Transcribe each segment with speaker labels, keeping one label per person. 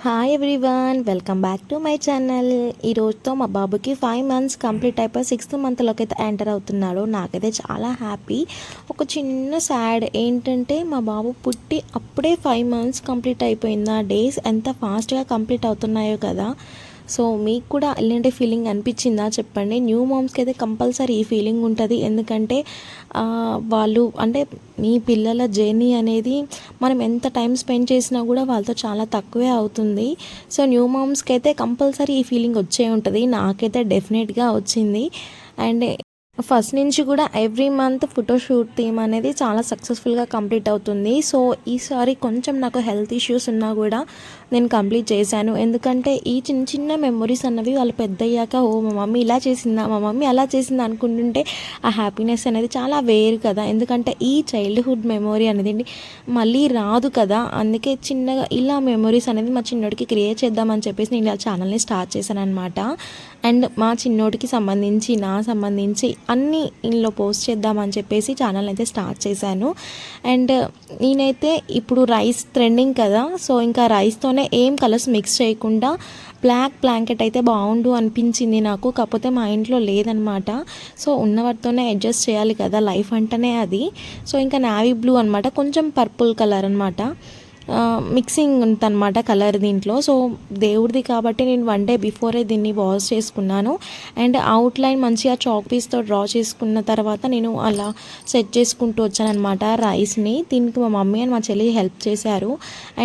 Speaker 1: Hi everyone, welcome back to my channel. ఈ రోజుతో మా బాబుకి 5 months కంప్లీట్ అయిపోయి 6th మంత్లోకి అయితే ఎంటర్ అవుతున్నాడు. నాకైతే చాలా హ్యాపీ. ఒక చిన్న సాడ్ ఏంటంటే మా బాబు పుట్టి అప్పుడే 5 months కంప్లీట్ అయిపోయిందా. డేస్ ఎంత ఫాస్ట్గా కంప్లీట్ అవుతున్నాయో కదా. సో మీకు కూడా ఇలాంటి ఫీలింగ్ అనిపించిందా చెప్పండి. న్యూ మామ్స్కి అయితే కంపల్సరీ ఈ ఫీలింగ్ ఉంటుంది. ఎందుకంటే వాళ్ళు అంటే మీ పిల్లల జర్నీ అనేది మనం ఎంత టైం స్పెండ్ చేసినా కూడా వాళ్ళతో చాలా తక్కువే అవుతుంది. సో న్యూ మామ్స్కి అయితే కంపల్సరీ ఈ ఫీలింగ్ వచ్చే ఉంటుంది. నాకైతే డెఫినెట్గా వచ్చింది. అండ్ ఫస్ట్ నుంచి కూడా ఎవ్రీ మంత్ ఫోటోషూట్ థీమ్ అనేది చాలా సక్సెస్ఫుల్గా కంప్లీట్ అవుతుంది. సో ఈసారి కొంచెం నాకు హెల్త్ ఇష్యూస్ ఉన్నా కూడా నేను కంప్లీట్ చేశాను. ఎందుకంటే ఈ చిన్న చిన్న మెమొరీస్ అన్నవి వాళ్ళు పెద్ద అయ్యాక ఓ మా మమ్మీ ఇలా చేసిందా, మా మమ్మీ అలా చేసిందా అనుకుంటుంటే ఆ హ్యాపీనెస్ అనేది చాలా వేరు కదా. ఎందుకంటే ఈ చైల్డ్హుడ్ మెమొరీ అనేది మళ్ళీ రాదు కదా. అందుకే చిన్నగా ఇలా మెమొరీస్ అనేది మా చిన్నోడికి క్రియేట్ చేద్దామని చెప్పేసి నేను ఇలా ఛానల్ని స్టార్ట్ చేశాను అనమాట. అండ్ మా చిన్నోడికి సంబంధించి సంబంధించి అన్నీ ఇందులో పోస్ట్ చేద్దామని చెప్పేసి ఛానల్ అయితే స్టార్ట్ చేశాను. అండ్ నేనైతే ఇప్పుడు రైస్ ట్రెండింగ్ కదా. సో ఇంకా రైస్తోనే ఏం కలర్స్ మిక్స్ చేయకుండా బ్లాక్ బ్లాంకెట్ అయితే బాగుండు అనిపించింది నాకు. కాకపోతే మా ఇంట్లో లేదనమాట. సో ఉన్న వాటితోనే అడ్జస్ట్ చేయాలి కదా, లైఫ్ అంటేనే అది. సో ఇంకా నావీ బ్లూ అనమాట, కొంచెం పర్పుల్ కలర్ అనమాట, మిక్సింగ్ ఉందన్నమాట కలర్ దీంట్లో. సో దేవుడిది కాబట్టి నేను 1 day బిఫోరే దీన్ని వాష్ చేసుకున్నాను. అండ్ అవుట్లైన్ మంచిగా చాక్ పీస్తో డ్రా చేసుకున్న తర్వాత నేను అలా సెట్ చేసుకుంటూ వచ్చానమాట రైస్ని. దీనికి మా మమ్మీ అండ్ మా చెల్లి హెల్ప్ చేశారు.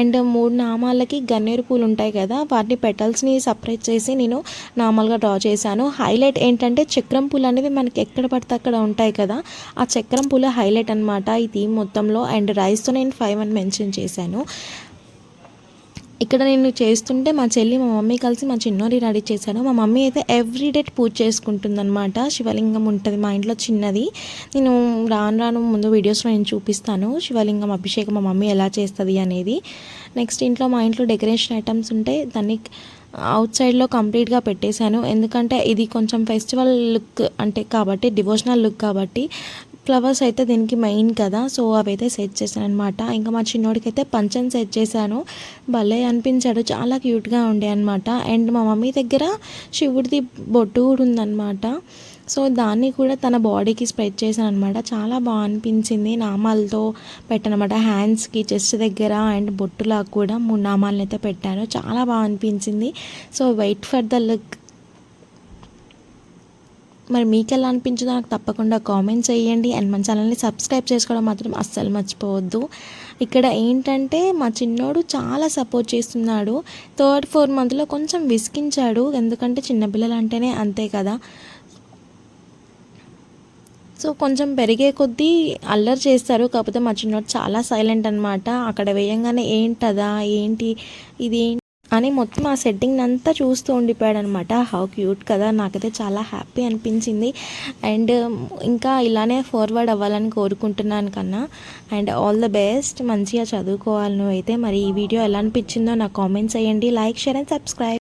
Speaker 1: అండ్ 3 నామాలకి గన్నేరు పూలు ఉంటాయి కదా, వాటిని పెటల్స్ని సపరేట్ చేసి నేను నార్మల్గా డ్రా చేశాను. హైలైట్ ఏంటంటే చక్రం పూలు అనేవి మనకి ఎక్కడ పడితే అక్కడ ఉంటాయి కదా, ఆ చక్రం పూల హైలైట్ అనమాట ఈ థీమ్ మొత్తంలో. అండ్ రైస్తో నేను 5 అని మెన్షన్ చేశాను. ఇక్కడ నేను చేస్తుంటే మా చెల్లి మా మమ్మీ కలిసి మా చిన్నోడి రెడీ చేశాను. మా మమ్మీ అయితే ఎవ్రీడే పూజ చేసుకుంటుందన్నమాట. శివలింగం ఉంటుంది మా ఇంట్లో చిన్నది. నేను రాను ముందు వీడియోస్లో నేను చూపిస్తాను శివలింగం అభిషేకం మా మమ్మీ ఎలా చేస్తుంది అనేది. నెక్స్ట్ మా ఇంట్లో డెకరేషన్ ఐటమ్స్ ఉంటే దాన్ని అవుట్ సైడ్లో కంప్లీట్గా పెట్టేశాను. ఎందుకంటే ఇది కొంచెం ఫెస్టివల్ లుక్ అంటే కాబట్టి, డివోషనల్ లుక్ కాబట్టి ఫ్లవర్స్ అయితే దీనికి మెయిన్ కదా. సో అవైతే సెట్ చేశాను అనమాట. ఇంకా మా చిన్నోడికి అయితే పంచని సెట్ చేశాను. భలే అనిపించాడు, చాలా క్యూట్గా ఉండే అనమాట. అండ్ మా మమ్మీ దగ్గర శివుడిది బొట్టు కూడా ఉందన్నమాట. సో దాన్ని కూడా తన బాడీకి స్ప్రెడ్ చేశాను అనమాట. చాలా బాగా అనిపించింది. నామాలతో పెట్టానమాట, హ్యాండ్స్కి, చెస్ట్ దగ్గర అండ్ బొట్టులాగా కూడా 3 నామాలను అయితే పెట్టాను. చాలా బాగా అనిపించింది. So wait for the look. మరి మీకు ఎలా అనిపించిందో నాకు తప్పకుండా కామెంట్ చేయండి. అండ్ మన ఛానల్ని సబ్స్క్రైబ్ చేసుకోవడం మాత్రం అస్సలు మర్చిపోవద్దు. ఇక్కడ ఏంటంటే మా చిన్నోడు చాలా సపోర్ట్ చేస్తున్నాడు. 3rd 4th మంత్లో కొంచెం విసిగించాడు, ఎందుకంటే చిన్నపిల్లలు అంటేనే అంతే కదా. సో కొంచెం పెరిగే కొద్దీ అల్లరి చేస్తారు. కాకపోతే మా చిన్నోడు చాలా సైలెంట్ అనమాట. అక్కడ వేయంగానే ఏంటదా ఏంటి ఇది అని మొత్తం ఆ సెట్టింగ్ అంతా చూస్తూ ఉండిపోయాడు అనమాట. హౌ క్యూట్ కదా, నాకైతే చాలా హ్యాపీ అనిపించింది. అండ్ ఇంకా ఇలానే ఫార్వర్డ్ అవ్వాలని కోరుకుంటున్నాను కన్నా. అండ్ ఆల్ ద బెస్ట్, మంచిగా చదువుకోవాలి నువ్వైతే. మరి ఈ వీడియో ఎలా అనిపించిందో నాకు కామెంట్స్ చేయండి. Like, share and subscribe.